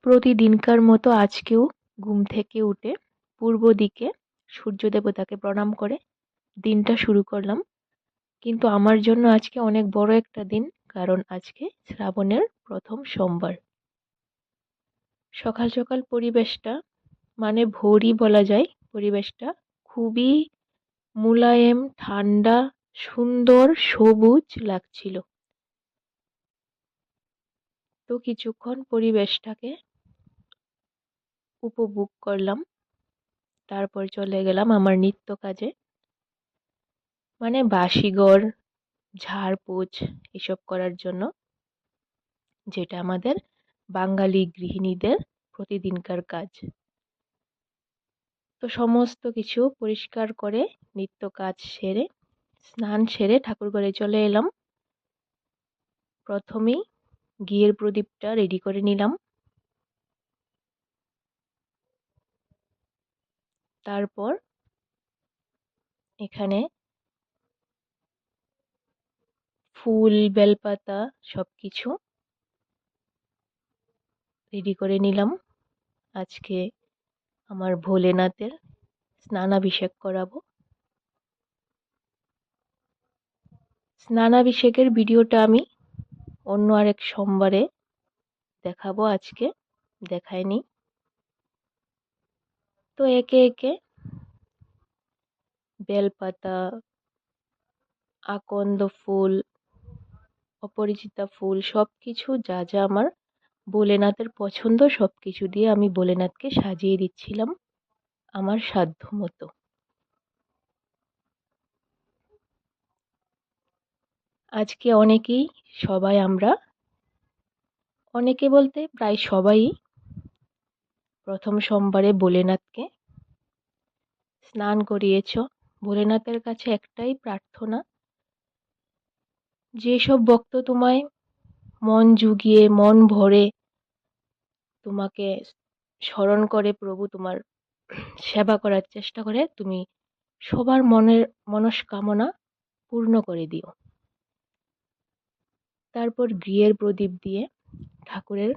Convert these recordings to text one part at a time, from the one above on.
প্রতিদিনকার মতো আজকেও ঘুম থেকে উঠে পূর্ব দিকে সূর্য দেবতাকে প্রণাম করে দিনটা শুরু করলাম। কিন্তু আমার জন্য আজকে অনেক বড় একটা দিন, কারণ আজকে শ্রাবণের প্রথম সোমবার। সকাল সকাল পরিবেশটা, মানে ভোরই বলা যায়, পরিবেশটা খুবই মুলায়েম, ঠান্ডা, সুন্দর, সবুজ লাগছিল। তো কিছুক্ষণ পরিবেশটাকে উপভোগ করলাম, তারপর চলে গেলাম আমার নিত্য কাজে, মানে বাসিঘর, ঝাড়পোছ এসব করার জন্য, যেটা আমাদের বাঙালি গৃহিণীদের প্রতিদিনকার কাজ। তো সমস্ত কিছু পরিষ্কার করে নিত্য কাজ সেরে স্নান সেরে ঠাকুরঘরে চলে এলাম। প্রথমেই ঘিয়ের প্রদীপটা রেডি করে নিলাম। তারপর এখানে ফুল, বেলপাতা সবকিছু রেডি করে নিলাম। আজকে আমার ভোলেনাথের স্নানাভিষেক করাবো। স্নানাভিষেকের ভিডিওটা আমি অন্য আরেক সোমবারে দেখাবো, আজকে দেখাইনি। তো একে একে বেলপাতা, আকন্দ ফুল, অপরিচিতা ফুল সবকিছু যা যা আমার ভোলেনাথের পছন্দ সবকিছু দিয়ে আমি ভোলেনাথকে সাজিয়ে দিচ্ছিলাম আমার সাধ্য মতো। আজকে অনেকে বলতে প্রায় সবাই প্রথম সোমবারে ভোলেনাথকে স্নান করিয়েছ। ভোলেনাথের কাছে একটাই প্রার্থনা, যেসব ভক্ত তোমায় মন জুগিয়ে মন ভরে তোমাকে স্মরণ করে, প্রভু তোমার সেবা করার চেষ্টা করে, তুমি সবার মনের মনস্কামনা পূর্ণ করে দিও। তারপর ঘিয়ের প্রদীপ দিয়ে ঠাকুরের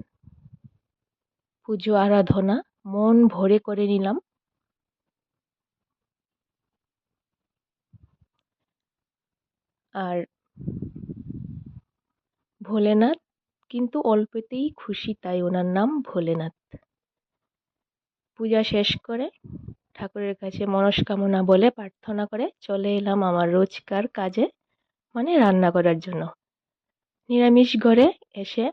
পুজো আরাধনা মন ভরে করে নিলাম। আর ভোলেনাথ কিন্তু অল্পতেই খুশি, তাই ওনার নাম ভোলেনাথ। পূজা শেষ করে ঠাকুরের কাছে মনস্কামনা বলে প্রার্থনা করে চলে এলাম আমার রোজকার কাজে, মানে রান্না করার জন্য। নিরামিষ ঘরে এসে